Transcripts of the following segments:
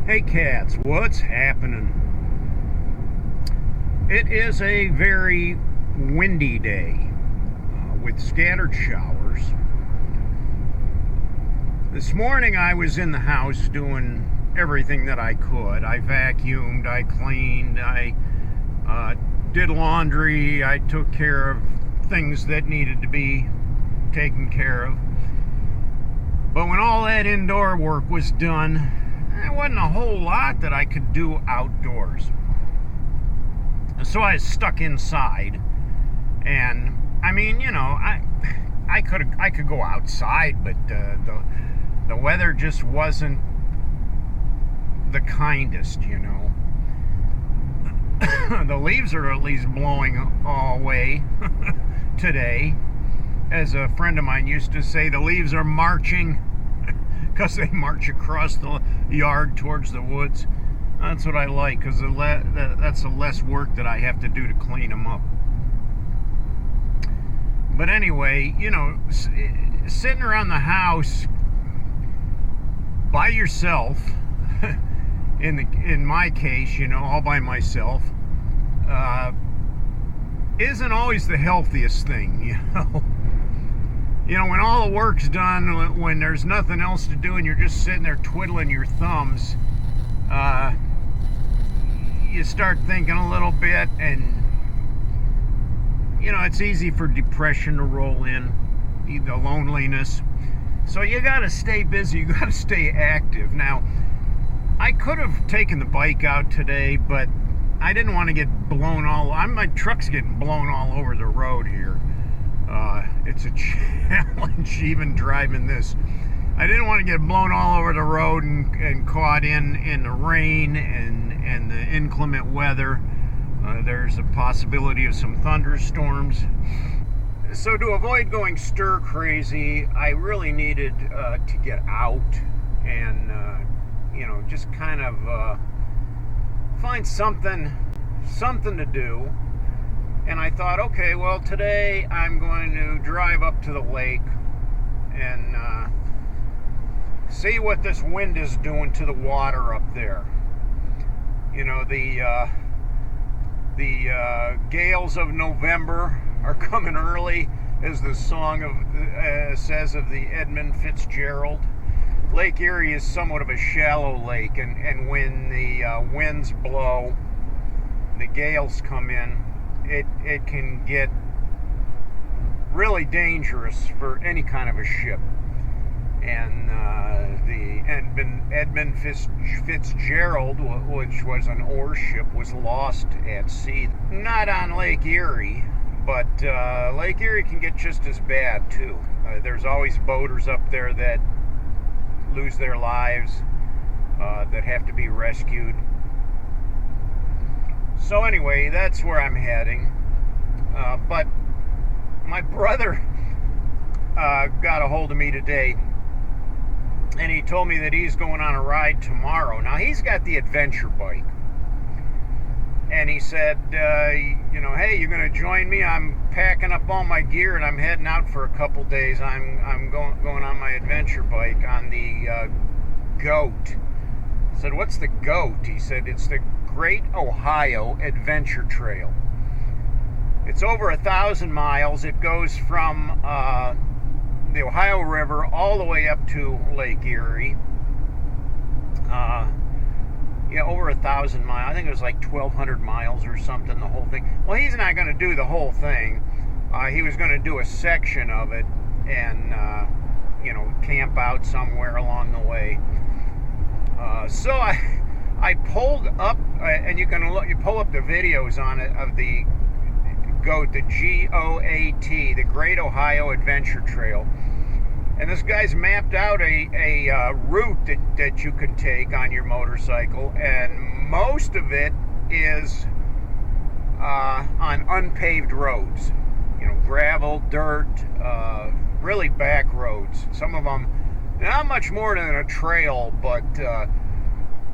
Hey cats, what's happening? It is a very windy day with scattered showers. This morning I was in the house doing everything that I could. I vacuumed, I cleaned, I did laundry, I took care of things that needed to be taken care of. But when all that indoor work was done, there wasn't a whole lot that I could do outdoors. So I was stuck inside, and I mean, you know, I could go outside, but the weather just wasn't the kindest, you know. The leaves are at least blowing away today. As a friend of mine used to say, the leaves are marching because they march across the yard towards the woods. That's what I like, because that's the less work that I have to do to clean them up. But anyway, you know, sitting around the house by yourself, in my case, you know, all by myself, isn't always the healthiest thing, you know. You know, when all the work's done, when there's nothing else to do and you're just sitting there twiddling your thumbs, you start thinking a little bit, and, you know, it's easy for depression to roll in, the loneliness. So you gotta stay busy, you gotta stay active. Now, I could have taken the bike out today, but I didn't want to get blown my truck's getting blown all over the road here. It's a challenge even driving this. I didn't want to get blown all over the road and caught in the rain and the inclement weather. There's a possibility of some thunderstorms. So to avoid going stir crazy, I really needed to get out and you know, just kind of find something to do. And I thought, okay, well, today I'm going to drive up to the lake and see what this wind is doing to the water up there. You know, the gales of November are coming early, as the song says of the Edmund Fitzgerald. Lake Erie is somewhat of a shallow lake, and when the winds blow, the gales come in, it can get really dangerous for any kind of a ship. And the Edmund Fitzgerald, which was an ore ship, was lost at sea. Not on Lake Erie, but Lake Erie can get just as bad too. There's always boaters up there that lose their lives, that have to be rescued. So anyway, that's where I'm heading. But my brother got a hold of me today, and he told me that he's going on a ride tomorrow. Now, he's got the adventure bike, and he said, you know, hey, you're going to join me? I'm packing up all my gear, and I'm heading out for a couple days. I'm going on my adventure bike on the Goat. I said, what's the Goat? He said, it's the Great Ohio Adventure Trail. It's over 1,000 miles. It goes from the Ohio River all the way up to Lake Erie. Yeah, over 1,000 miles. I think it was like 1,200 miles or something, the whole thing. Well, he's not going to do the whole thing. He was going to do a section of it and, you know, camp out somewhere along the way. So I pulled up, and you pull up the videos on it of the Goat, the GOAT, the Great Ohio Adventure Trail. And this guy's mapped out a route that you can take on your motorcycle, and most of it is on unpaved roads. You know, gravel, dirt, really back roads. Some of them not much more than a trail, but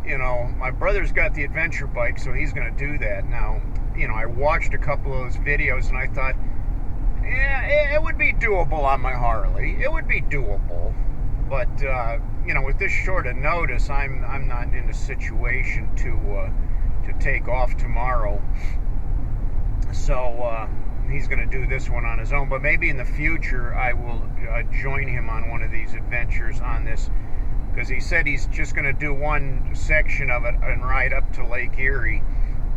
you know, my brother's got the adventure bike, so he's going to do that. Now, you know, I watched a couple of those videos, and I thought, yeah, it would be doable on my Harley. It would be doable. But with this short a notice, I'm not in a situation to take off tomorrow. So he's going to do this one on his own. But maybe in the future I will join him on one of these adventures on this, because he said he's just going to do one section of it and ride up to Lake Erie.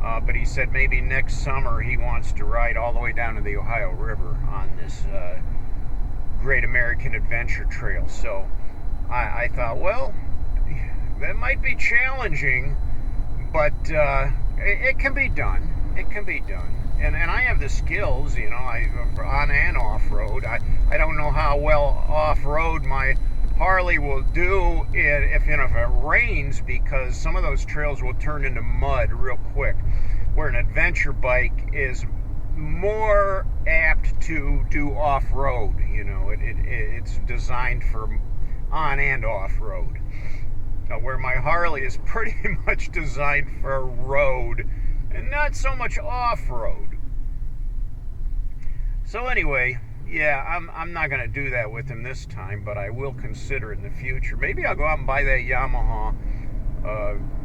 But he said maybe next summer he wants to ride all the way down to the Ohio River on this Great American Adventure Trail. So I thought, well, that might be challenging, but it can be done. It can be done. And I have the skills, on and off-road. I don't know how well off-road my Harley will do if it rains, because some of those trails will turn into mud real quick, where an adventure bike is more apt to do off-road. It's designed for on and off-road, where my Harley is pretty much designed for road and not so much off-road. So anyway, yeah, I'm not going to do that with him this time, but I will consider it in the future. Maybe I'll go out and buy that Yamaha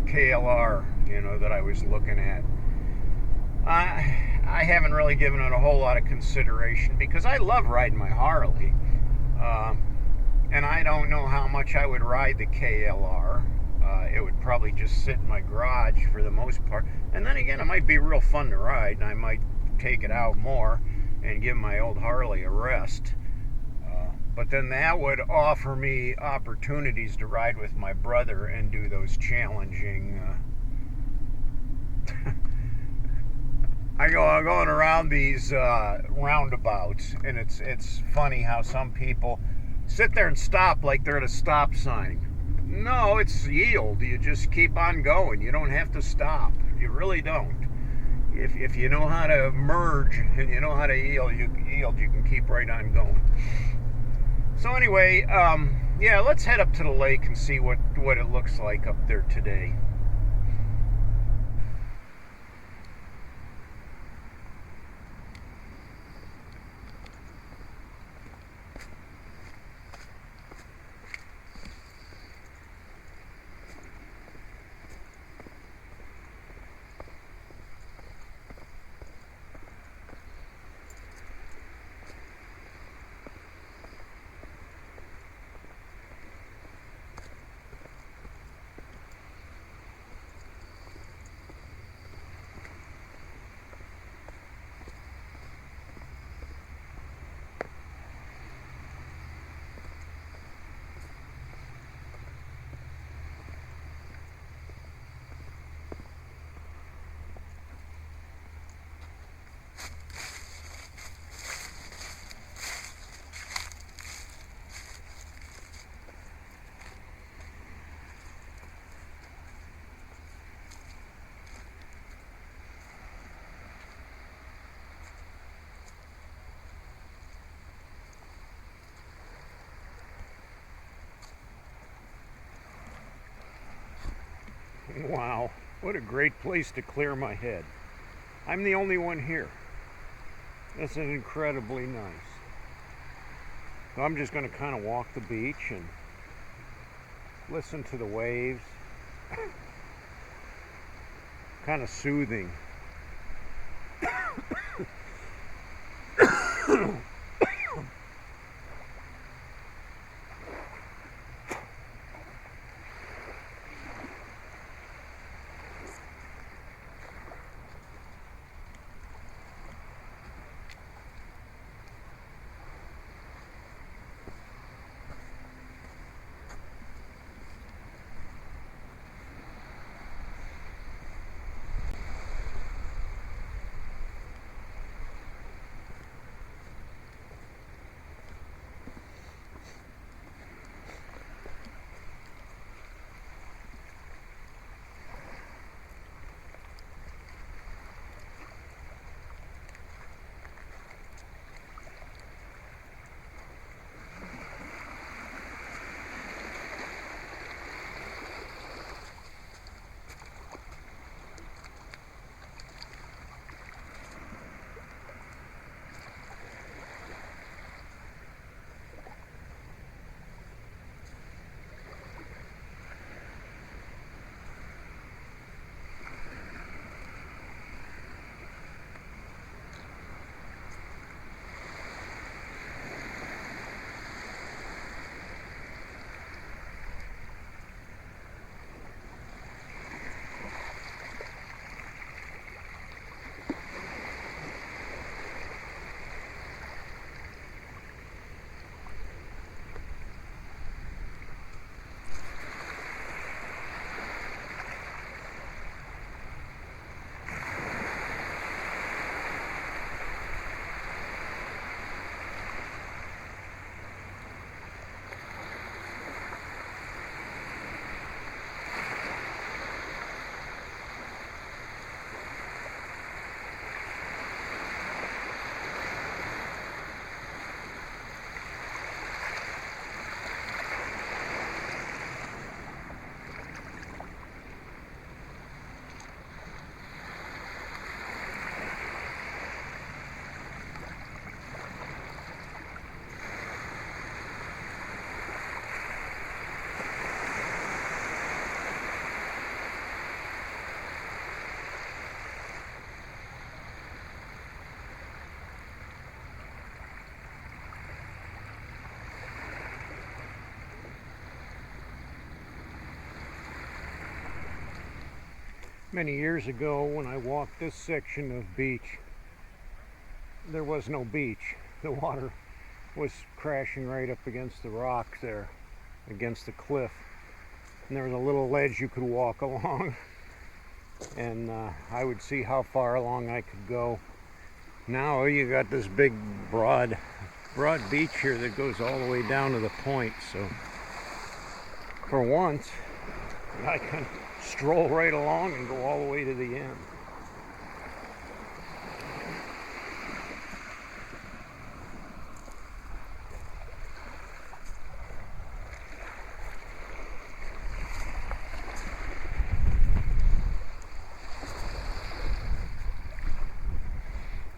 KLR, that I was looking at. I haven't really given it a whole lot of consideration, because I love riding my Harley. And I don't know how much I would ride the KLR. It would probably just sit in my garage for the most part. And then again, it might be real fun to ride, and I might take it out more and give my old Harley a rest. But then that would offer me opportunities to ride with my brother and do those challenging... I'm going around these roundabouts, and it's funny how some people sit there and stop like they're at a stop sign. No, it's yield. You just keep on going. You don't have to stop. You really don't. If you know how to merge and you know how to yield, you can keep right on going. So anyway, yeah, let's head up to the lake and see what it looks like up there today. Wow, what a great place to clear my head. I'm the only one here. This is incredibly nice. So I'm just going to kind of walk the beach and listen to the waves. Kind of soothing. Many years ago, when I walked this section of beach, there was no beach. The water was crashing right up against the rocks there, against the cliff. And there was a little ledge you could walk along. And I would see how far along I could go. Now you got this big, broad beach here that goes all the way down to the point. So for once, I can stroll right along and go all the way to the end.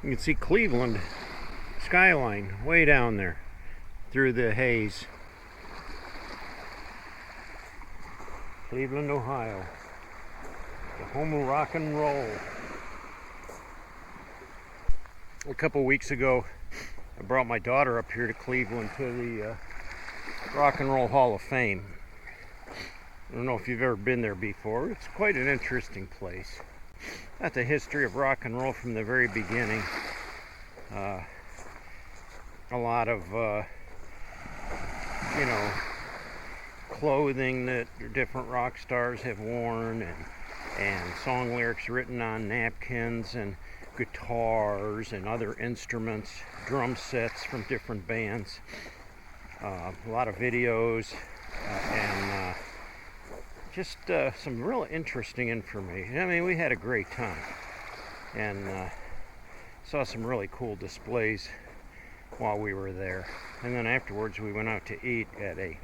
You can see Cleveland skyline way down there through the haze. Cleveland, Ohio, the home of rock and roll. A couple weeks ago, I brought my daughter up here to Cleveland to the Rock and Roll Hall of Fame. I don't know if you've ever been there before. It's quite an interesting place. Got the history of rock and roll from the very beginning. A lot of, clothing that different rock stars have worn, and song lyrics written on napkins, and guitars and other instruments, drum sets from different bands. A lot of videos and just some real interesting information. I mean, we had a great time, and saw some really cool displays while we were there. And then afterwards we went out to eat at a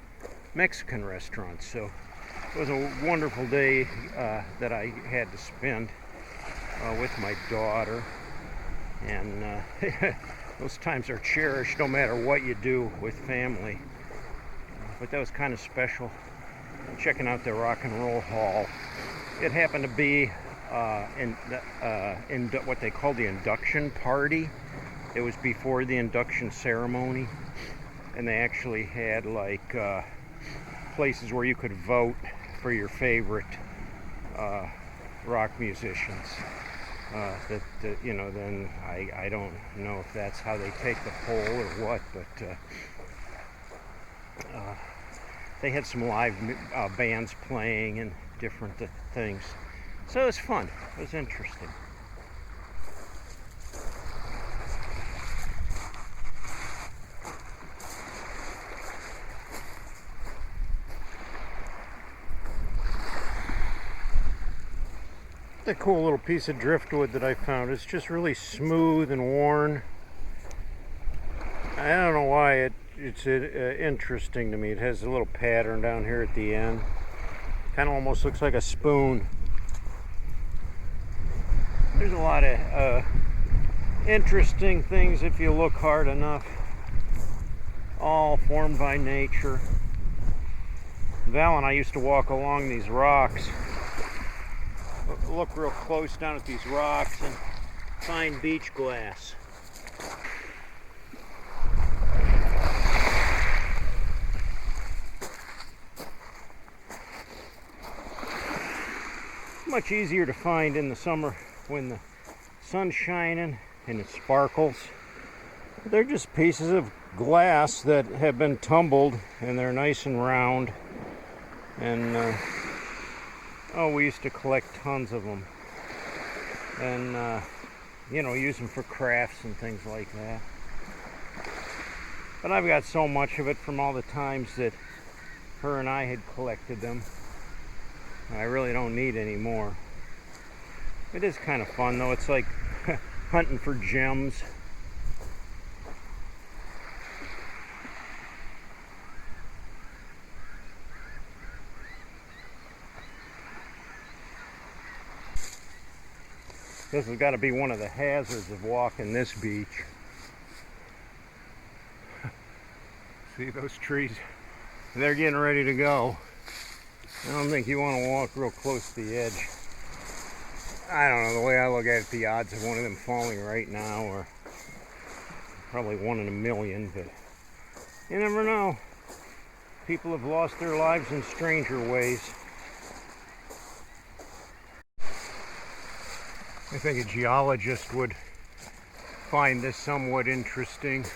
Mexican restaurant. So it was a wonderful day that I had to spend with my daughter, and those times are cherished no matter what you do with family. But that was kind of special, checking out the Rock and Roll Hall. It happened to be in what they call the induction party. It was before the induction ceremony, and they actually had like places where you could vote for your favorite rock musicians. Then I don't know if that's how they take the poll or what, but they had some live bands playing and different things. So it was fun. It was interesting. The cool little piece of driftwood that I found. It's just really smooth and worn. I don't know why it's interesting to me. It has a little pattern down here at the end. Kind of almost looks like a spoon. There's a lot of interesting things if you look hard enough. All formed by nature. Val and I used to walk along these rocks, look real close down at these rocks, and find beach glass. Much easier to find in the summer when the sun's shining and it sparkles. They're just pieces of glass that have been tumbled, and they're nice and round. And we used to collect tons of them, and use them for crafts and things like that. But I've got so much of it from all the times that her and I had collected them. I really don't need any more. It is kind of fun though. It's like hunting for gems. This has got to be one of the hazards of walking this beach. See those trees? They're getting ready to go. I don't think you want to walk real close to the edge. I don't know, the way I look at it, the odds of one of them falling right now are probably 1 in a million, but you never know. People have lost their lives in stranger ways. I think a geologist would find this somewhat interesting.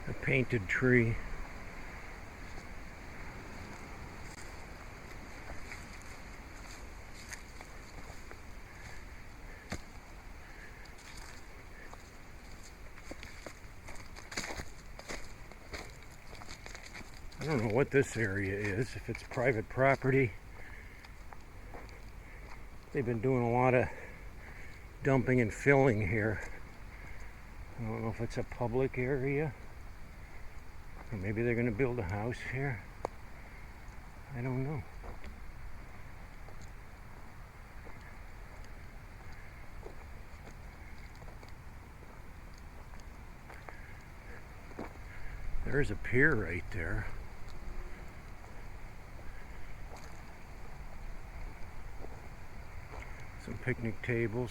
A painted tree. I don't know what this area is, if it's private property. They've been doing a lot of dumping and filling here. I don't know if it's a public area. Or maybe they're going to build a house here. I don't know. There's a pier right there. Some picnic tables.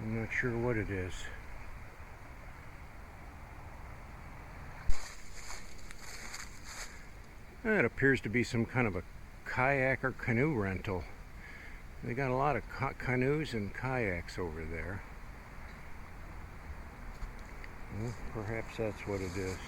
I'm not sure what it is. That appears to be some kind of a kayak or canoe rental. They got a lot of canoes and kayaks over there. Well, perhaps that's what it is.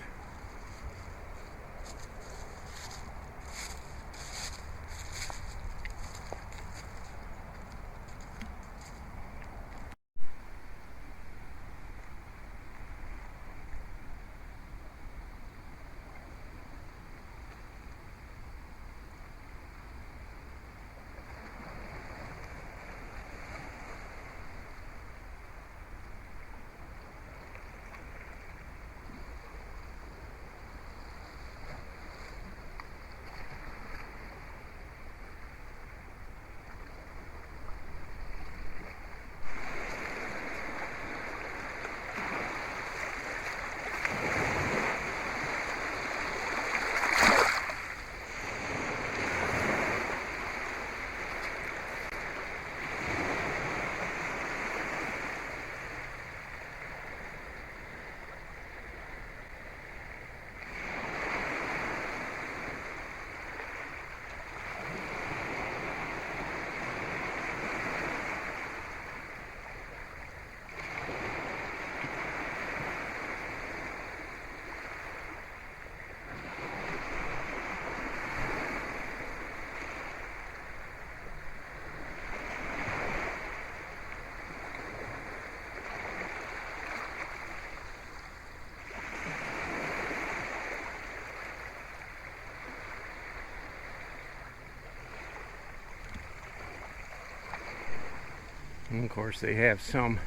And of course they have some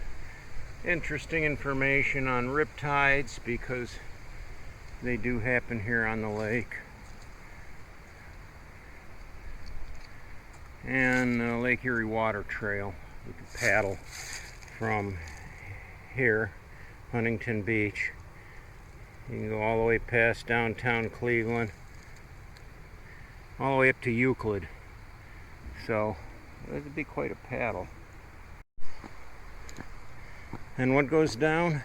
interesting information on riptides because they do happen here on the lake. And the Lake Erie Water Trail. You can paddle from here, Huntington Beach. You can go all the way past downtown Cleveland, all the way up to Euclid. So it would be quite a paddle. And what goes down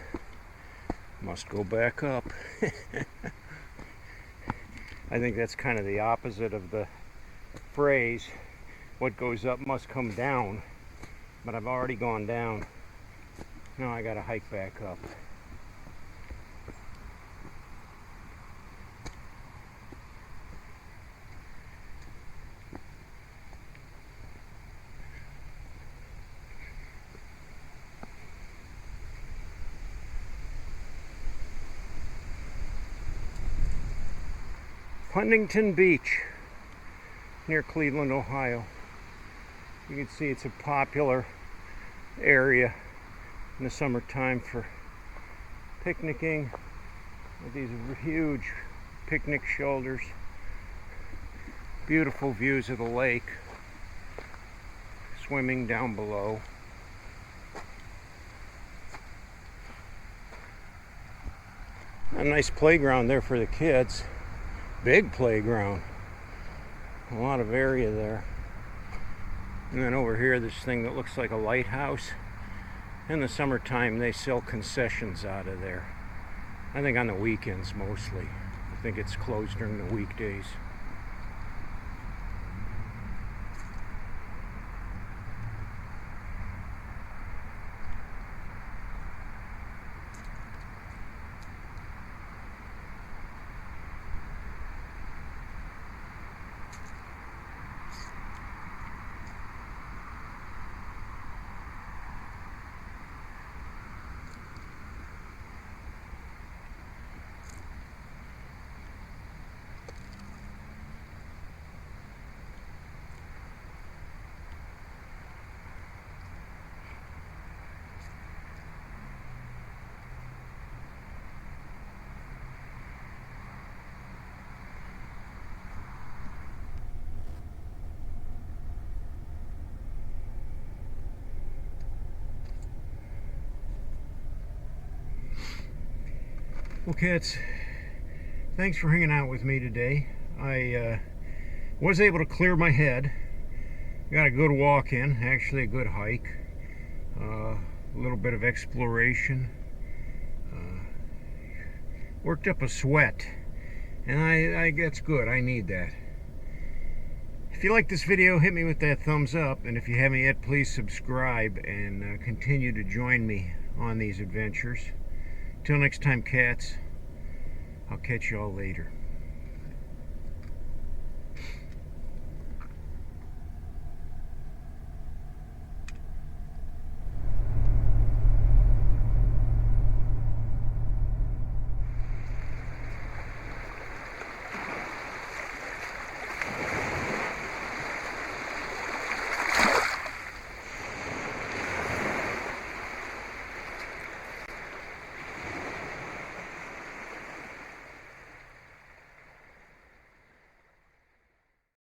must go back up. I think that's kind of the opposite of the phrase, what goes up must come down. But I've already gone down. Now I gotta hike back up. Huntington Beach, near Cleveland, Ohio. You can see it's a popular area in the summertime for picnicking with these huge picnic shoulders. Beautiful views of the lake, swimming down below. A nice playground there for the kids. Big playground. A lot of area there. And then over here, this thing that looks like a lighthouse. In the summertime, they sell concessions out of there. I think on the weekends mostly. I think it's closed during the weekdays. Well, cats, thanks for hanging out with me today. I was able to clear my head. Got a good walk in, actually a good hike. A little bit of exploration. Worked up a sweat, and I that's good. I need that. If you like this video, hit me with that thumbs up, and if you haven't yet, please subscribe and continue to join me on these adventures. Till next time, cats, I'll catch y'all later.